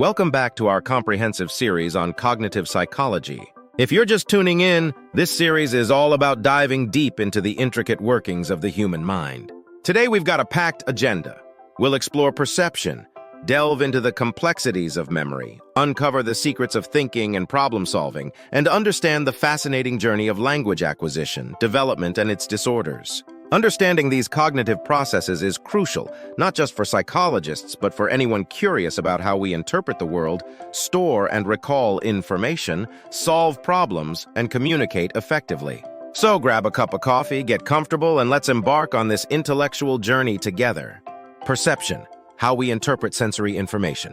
Welcome back to our comprehensive series on cognitive psychology. If you're just tuning in, this series is all about diving deep into the intricate workings of the human mind. Today we've got a packed agenda. We'll explore perception, delve into the complexities of memory, uncover the secrets of thinking and problem-solving, and understand the fascinating journey of language acquisition, development, and its disorders. Understanding these cognitive processes is crucial, not just for psychologists, but for anyone curious about how we interpret the world, store and recall information, solve problems, and communicate effectively. So grab a cup of coffee, get comfortable, and let's embark on this intellectual journey together. Perception, how we interpret sensory information.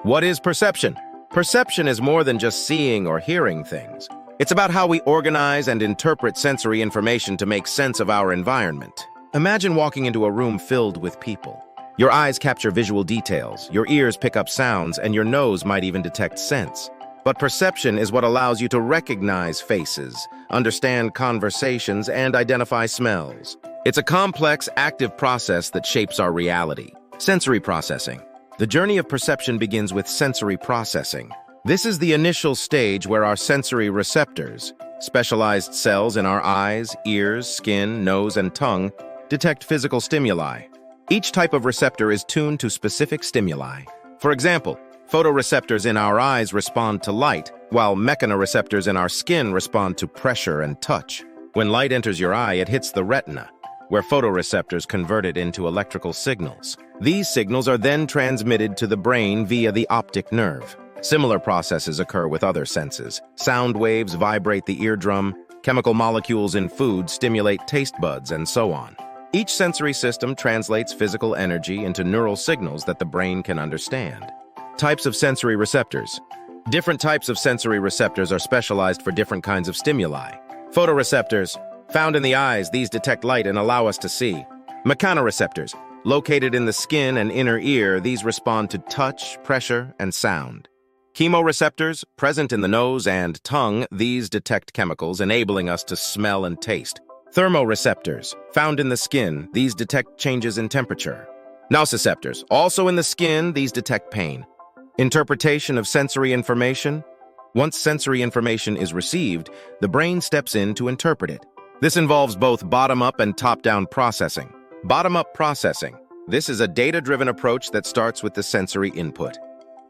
What is perception? Perception is more than just seeing or hearing things. It's about how we organize and interpret sensory information to make sense of our environment. Imagine walking into a room filled with people. Your eyes capture visual details, your ears pick up sounds, and your nose might even detect scents. But perception is what allows you to recognize faces, understand conversations, and identify smells. It's a complex, active process that shapes our reality. Sensory processing. The journey of perception begins with sensory processing. This is the initial stage where our sensory receptors, specialized cells in our eyes, ears, skin, nose, and tongue, detect physical stimuli. Each type of receptor is tuned to specific stimuli. For example, photoreceptors in our eyes respond to light, while mechanoreceptors in our skin respond to pressure and touch. When light enters your eye, it hits the retina, where photoreceptors convert it into electrical signals. These signals are then transmitted to the brain via the optic nerve. Similar processes occur with other senses. Sound waves vibrate the eardrum, chemical molecules in food stimulate taste buds, and so on. Each sensory system translates physical energy into neural signals that the brain can understand. Types of sensory receptors. Different types of sensory receptors are specialized for different kinds of stimuli. Photoreceptors. Found in the eyes, these detect light and allow us to see. Mechanoreceptors. Located in the skin and inner ear, these respond to touch, pressure, and sound. Chemoreceptors, present in the nose and tongue, these detect chemicals, enabling us to smell and taste. Thermoreceptors, found in the skin, these detect changes in temperature. Nociceptors, also in the skin, these detect pain. Interpretation of sensory information. Once sensory information is received, the brain steps in to interpret it. This involves both bottom-up and top-down processing. Bottom-up processing. This is a data-driven approach that starts with the sensory input.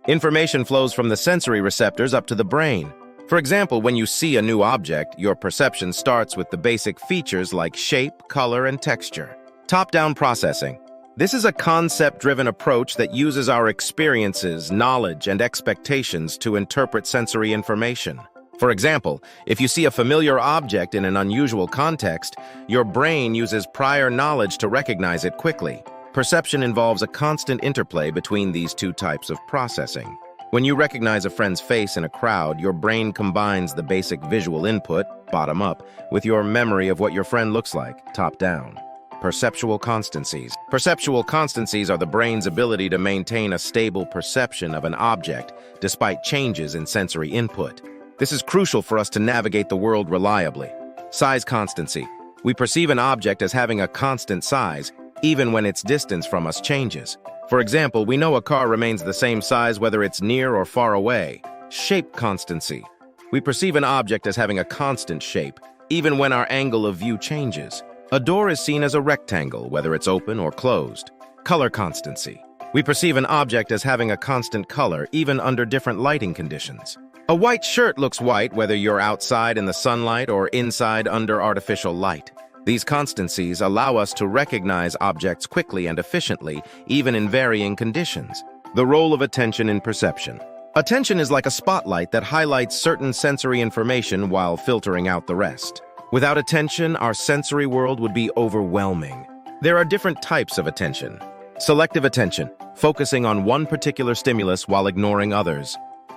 Information flows from the sensory receptors up to the brain. For example, when you see a new object, your perception starts with the basic features like shape, color, and texture. Top-down processing. This is a concept-driven approach that uses our experiences, knowledge, and expectations to interpret sensory information. For example, if you see a familiar object in an unusual context, your brain uses prior knowledge to recognize it quickly. Perception involves a constant interplay between these two types of processing. When you recognize a friend's face in a crowd, your brain combines the basic visual input, bottom up, with your memory of what your friend looks like, top down. Perceptual constancies. Perceptual constancies are the brain's ability to maintain a stable perception of an object despite changes in sensory input. This is crucial for us to navigate the world reliably. Size constancy. We perceive an object as having a constant size, even when its distance from us changes. For example, we know a car remains the same size whether it's near or far away. Shape constancy. We perceive an object as having a constant shape, even when our angle of view changes. A door is seen as a rectangle, whether it's open or closed. Color constancy. We perceive an object as having a constant color, even under different lighting conditions. A white shirt looks white whether you're outside in the sunlight or inside under artificial light. These constancies allow us to recognize objects quickly and efficiently, even in varying conditions. The role of attention in perception. Attention is like a spotlight that highlights certain sensory information while filtering out the rest. Without attention, our sensory world would be overwhelming. There are different types of attention. Selective attention, focusing on one particular stimulus while ignoring others.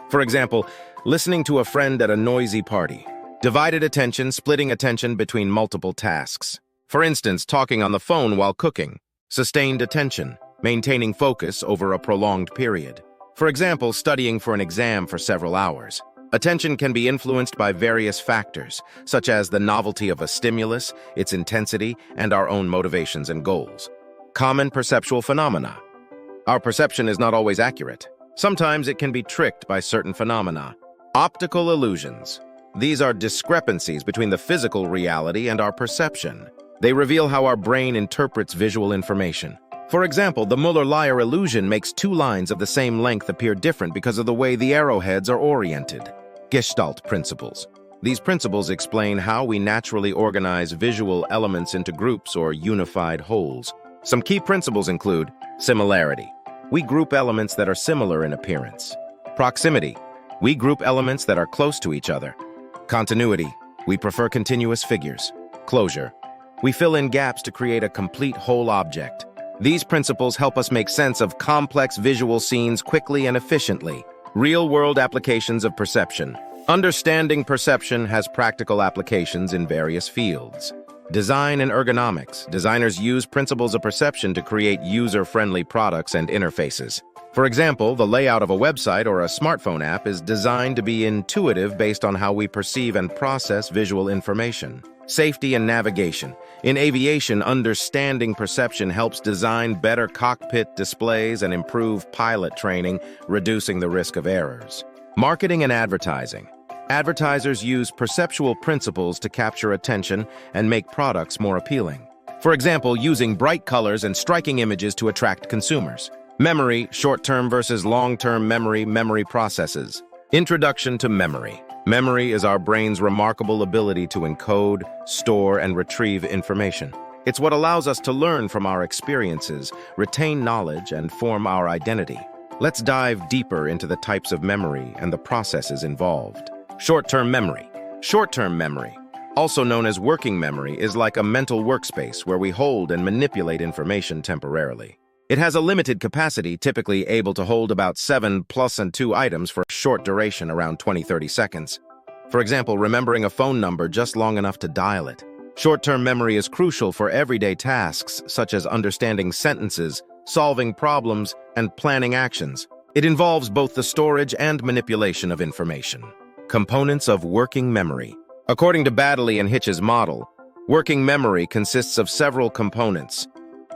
For example, listening to a friend at a noisy party. Divided attention, splitting attention between multiple tasks. For instance, talking on the phone while cooking. Sustained attention, maintaining focus over a prolonged period. For example, studying for an exam for several hours. Attention can be influenced by various factors, such as the novelty of a stimulus, its intensity, and our own motivations and goals. Common perceptual phenomena. Our perception is not always accurate. Sometimes it can be tricked by certain phenomena. Optical illusions. These are discrepancies between the physical reality and our perception. They reveal how our brain interprets visual information. For example, the Muller-Lyer illusion makes two lines of the same length appear different because of the way the arrowheads are oriented. Gestalt principles. These principles explain how we naturally organize visual elements into groups or unified wholes. Some key principles include similarity. We group elements that are similar in appearance. Proximity. We group elements that are close to each other. Continuity. We prefer continuous figures. Closure. We fill in gaps to create a complete whole object. These principles help us make sense of complex visual scenes quickly and efficiently. Real-world applications of perception. Understanding perception has practical applications in various fields. Design and ergonomics. Designers use principles of perception to create user-friendly products and interfaces. For example, the layout of a website or a smartphone app is designed to be intuitive based on how we perceive and process visual information. Safety and navigation. In aviation, understanding perception helps design better cockpit displays and improve pilot training, reducing the risk of errors. Marketing and advertising. Advertisers use perceptual principles to capture attention and make products more appealing. For example, using bright colors and striking images to attract consumers. Memory, short-term versus long-term memory processes. Introduction to memory. Memory is our brain's remarkable ability to encode, store, and retrieve information. It's what allows us to learn from our experiences, retain knowledge, and form our identity. Let's dive deeper into the types of memory and the processes involved. Short-term memory. Short-term memory, also known as working memory, is like a mental workspace where we hold and manipulate information temporarily. It has a limited capacity, typically able to hold about 7 + 2 items for a short duration, around 20-30 seconds. For example, remembering a phone number just long enough to dial it. Short-term memory is crucial for everyday tasks, such as understanding sentences, solving problems, and planning actions. It involves both the storage and manipulation of information. Components of working memory. According to Baddeley and Hitch's model, working memory consists of several components.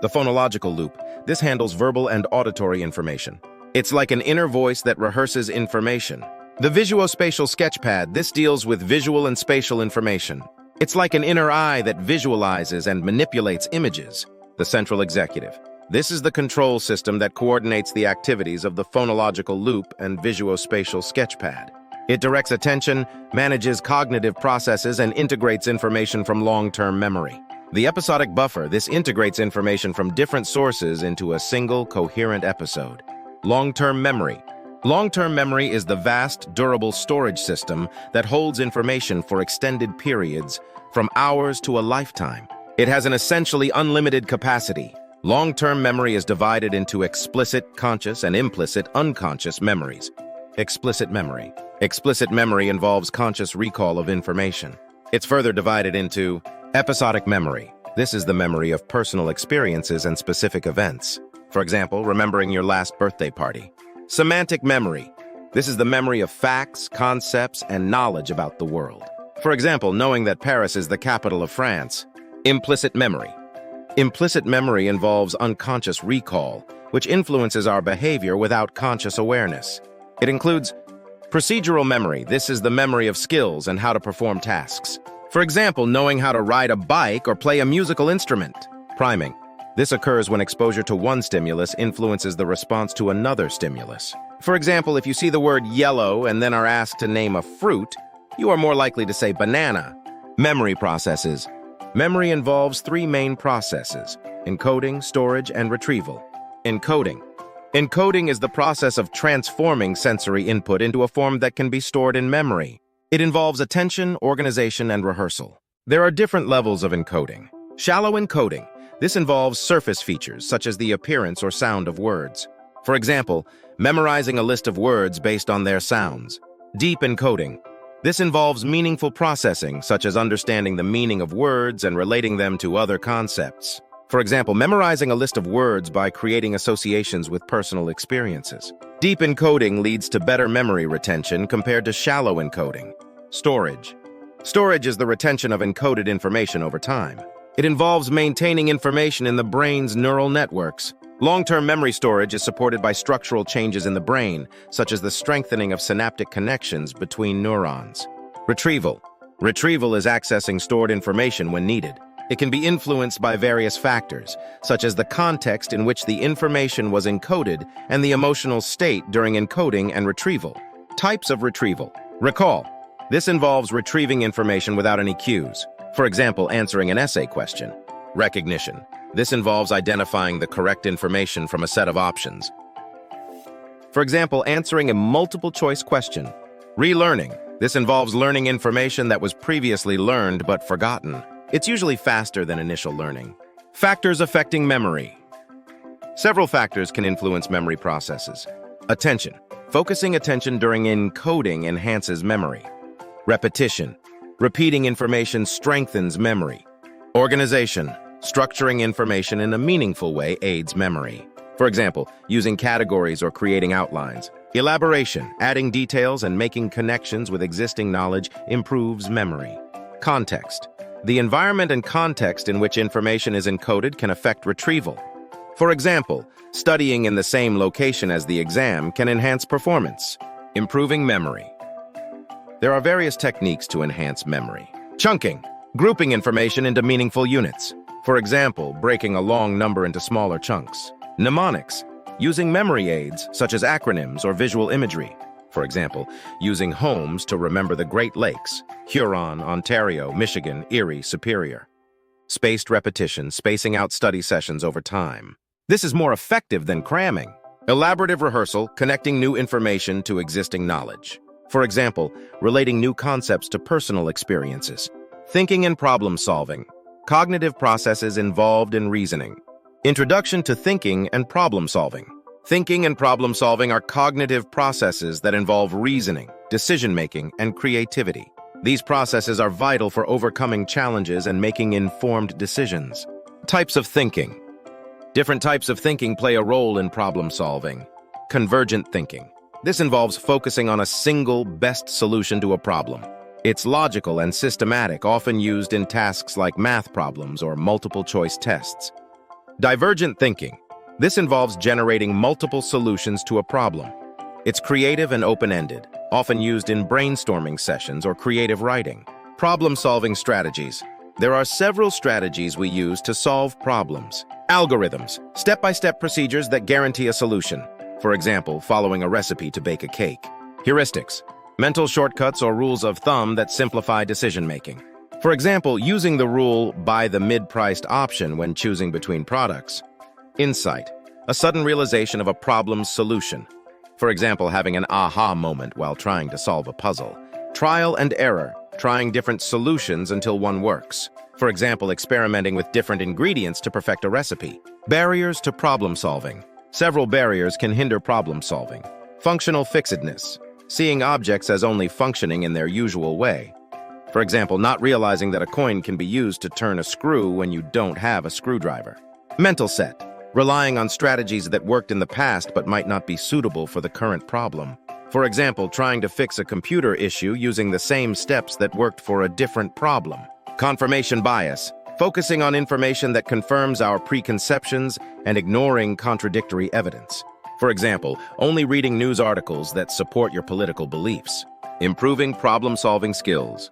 The phonological loop. This handles verbal and auditory information. It's like an inner voice that rehearses information. The visuospatial sketchpad. This deals with visual and spatial information. It's like an inner eye that visualizes and manipulates images. The central executive. This is the control system that coordinates the activities of the phonological loop and visuospatial sketchpad. It directs attention, manages cognitive processes, and integrates information from long-term memory. The episodic buffer. This integrates information from different sources into a single, coherent episode. Long-term memory. Long-term memory is the vast, durable storage system that holds information for extended periods, from hours to a lifetime. It has an essentially unlimited capacity. Long-term memory is divided into explicit, conscious, and implicit, unconscious memories. Explicit memory. Explicit memory involves conscious recall of information. It's further divided into episodic memory. This is the memory of personal experiences and specific events. For example, remembering your last birthday party. Semantic memory. This is the memory of facts, concepts, and knowledge about the world. For example, knowing that Paris is the capital of France. Implicit memory. Implicit memory involves unconscious recall, which influences our behavior without conscious awareness. It includes procedural memory. This is the memory of skills and how to perform tasks. For example, knowing how to ride a bike or play a musical instrument. Priming. This occurs when exposure to one stimulus influences the response to another stimulus. For example, if you see the word yellow and then are asked to name a fruit, you are more likely to say banana. Memory processes. Memory involves 3 main processes: encoding, storage, and retrieval. Encoding. Encoding is the process of transforming sensory input into a form that can be stored in memory. It involves attention, organization, and rehearsal. There are different levels of encoding. Shallow encoding. This involves surface features, such as the appearance or sound of words. For example, memorizing a list of words based on their sounds. Deep encoding. This involves meaningful processing, such as understanding the meaning of words and relating them to other concepts. For example, memorizing a list of words by creating associations with personal experiences. Deep encoding leads to better memory retention compared to shallow encoding. Storage. Storage is the retention of encoded information over time. It involves maintaining information in the brain's neural networks. Long-term memory storage is supported by structural changes in the brain, such as the strengthening of synaptic connections between neurons. Retrieval. Retrieval is accessing stored information when needed. It can be influenced by various factors, such as the context in which the information was encoded and the emotional state during encoding and retrieval. Types of retrieval. Recall. This involves retrieving information without any cues. For example, answering an essay question. Recognition. This involves identifying the correct information from a set of options. For example, answering a multiple-choice question. Relearning. This involves learning information that was previously learned but forgotten. It's usually faster than initial learning. Factors affecting memory. Several factors can influence memory processes. Attention. Focusing attention during encoding enhances memory. Repetition. Repeating information strengthens memory. Organization. Structuring information in a meaningful way aids memory. For example, using categories or creating outlines. Elaboration. Adding details and making connections with existing knowledge improves memory. Context. The environment and context in which information is encoded can affect retrieval. For example, studying in the same location as the exam can enhance performance, improving memory. There are various techniques to enhance memory. Chunking. Grouping information into meaningful units. For example, breaking a long number into smaller chunks. Mnemonics. Using memory aids, such as acronyms or visual imagery. For example, using homes to remember the Great Lakes, Huron, Ontario, Michigan, Erie, Superior. Spaced repetition, spacing out study sessions over time. This is more effective than cramming. Elaborative rehearsal, connecting new information to existing knowledge. For example, relating new concepts to personal experiences. Thinking and problem solving. Cognitive processes involved in reasoning. Introduction to thinking and problem solving. Thinking and problem solving are cognitive processes that involve reasoning, decision-making, and creativity. These processes are vital for overcoming challenges and making informed decisions. Types of thinking. Different types of thinking play a role in problem solving. Convergent thinking. This involves focusing on a single best solution to a problem. It's logical and systematic, often used in tasks like math problems or multiple-choice tests. Divergent thinking. This involves generating multiple solutions to a problem. It's creative and open-ended, often used in brainstorming sessions or creative writing. Problem-solving strategies. There are several strategies we use to solve problems. Algorithms. Step-by-step procedures that guarantee a solution. For example, following a recipe to bake a cake. Heuristics. Mental shortcuts or rules of thumb that simplify decision-making. For example, using the rule buy the mid-priced option when choosing between products. Insight. A sudden realization of a problem's solution. For example, having an aha moment while trying to solve a puzzle. Trial and error. Trying different solutions until one works. For example, experimenting with different ingredients to perfect a recipe. Barriers to problem solving. Several barriers can hinder problem solving. Functional fixedness. Seeing objects as only functioning in their usual way. For example, not realizing that a coin can be used to turn a screw when you don't have a screwdriver. Mental set. Relying on strategies that worked in the past but might not be suitable for the current problem. For example, trying to fix a computer issue using the same steps that worked for a different problem. Confirmation bias. Focusing on information that confirms our preconceptions and ignoring contradictory evidence. For example, only reading news articles that support your political beliefs. Improving problem-solving skills.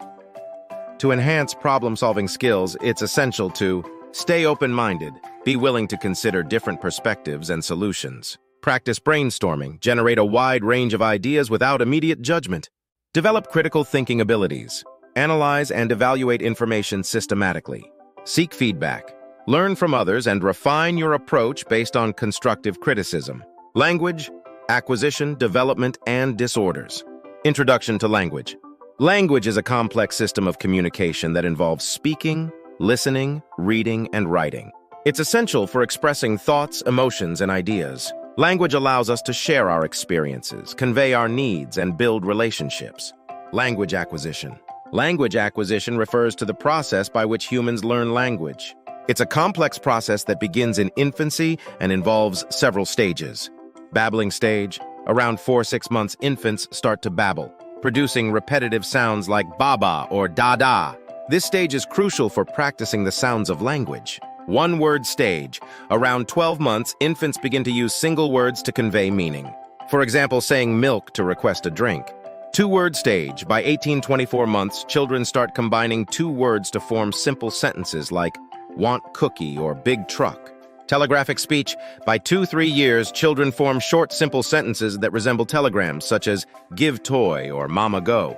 To enhance problem-solving skills, it's essential to stay open-minded, be willing to consider different perspectives and solutions. Practice brainstorming, generate a wide range of ideas without immediate judgment. Develop critical thinking abilities. Analyze and evaluate information systematically. Seek feedback. Learn from others and refine your approach based on constructive criticism. Language, acquisition, development, and disorders. Introduction to language. Language is a complex system of communication that involves speaking, listening, reading, and writing. It's essential for expressing thoughts, emotions, and ideas. Language allows us to share our experiences, convey our needs, and build relationships. Language acquisition. Language acquisition refers to the process by which humans learn language. It's a complex process that begins in infancy and involves several stages. Babbling stage. Around 4-6 months, infants start to babble, producing repetitive sounds like baba or dada. This stage is crucial for practicing the sounds of language. One-word stage. Around 12 months, infants begin to use single words to convey meaning. For example, saying milk to request a drink. Two-word stage. By 18-24 months, children start combining two words to form simple sentences like want cookie or big truck. Telegraphic speech. By 2-3 years, children form short, simple sentences that resemble telegrams, such as give toy or mama go.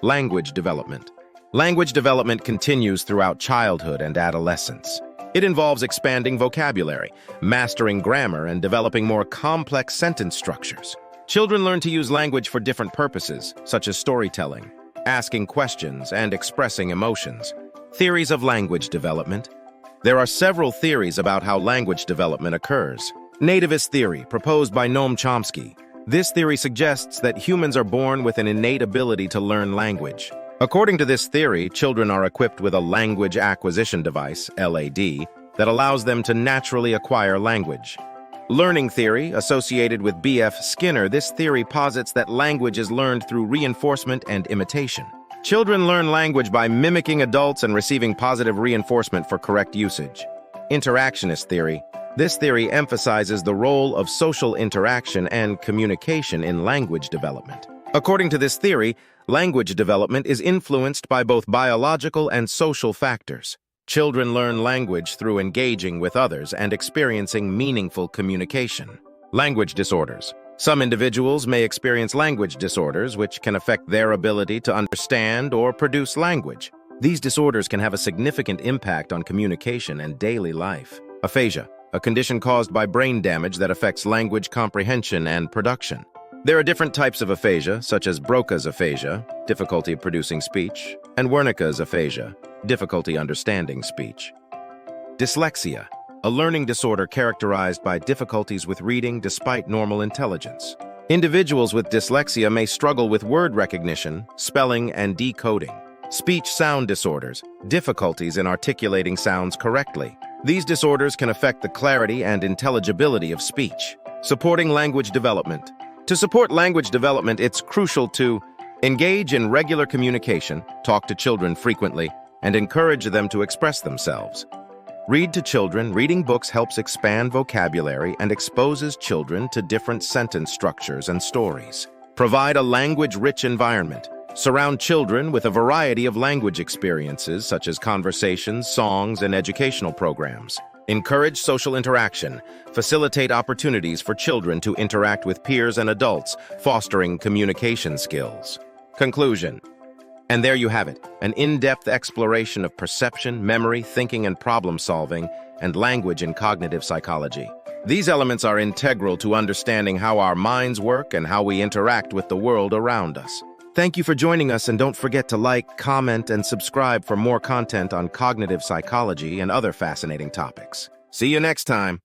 Language development. Language development continues throughout childhood and adolescence. It involves expanding vocabulary, mastering grammar, and developing more complex sentence structures. Children learn to use language for different purposes, such as storytelling, asking questions, and expressing emotions. Theories of language development. There are several theories about how language development occurs. Nativist theory, proposed by Noam Chomsky. This theory suggests that humans are born with an innate ability to learn language. According to this theory, children are equipped with a language acquisition device, LAD, that allows them to naturally acquire language. Learning theory, associated with B.F. Skinner, this theory posits that language is learned through reinforcement and imitation. Children learn language by mimicking adults and receiving positive reinforcement for correct usage. Interactionist theory. This theory emphasizes the role of social interaction and communication in language development. According to this theory, language development is influenced by both biological and social factors. Children learn language through engaging with others and experiencing meaningful communication. Language disorders. Some individuals may experience language disorders, which can affect their ability to understand or produce language. These disorders can have a significant impact on communication and daily life. Aphasia, a condition caused by brain damage that affects language comprehension and production. There are different types of aphasia, such as Broca's aphasia, difficulty producing speech, and Wernicke's aphasia, difficulty understanding speech. Dyslexia, a learning disorder characterized by difficulties with reading despite normal intelligence. Individuals with dyslexia may struggle with word recognition, spelling, and decoding. Speech-sound disorders, difficulties in articulating sounds correctly. These disorders can affect the clarity and intelligibility of speech. Supporting language development. To support language development, it's crucial to engage in regular communication, talk to children frequently, and encourage them to express themselves. Read to children. Reading books helps expand vocabulary and exposes children to different sentence structures and stories. Provide a language-rich environment. Surround children with a variety of language experiences, such as conversations, songs, and educational programs. Encourage social interaction. Facilitate opportunities for children to interact with peers and adults, fostering communication skills. Conclusion. And there you have it, an in-depth exploration of perception, memory, thinking, and problem-solving, and language in cognitive psychology. These elements are integral to understanding how our minds work and how we interact with the world around us. Thank you for joining us, and don't forget to like, comment, and subscribe for more content on cognitive psychology and other fascinating topics. See you next time.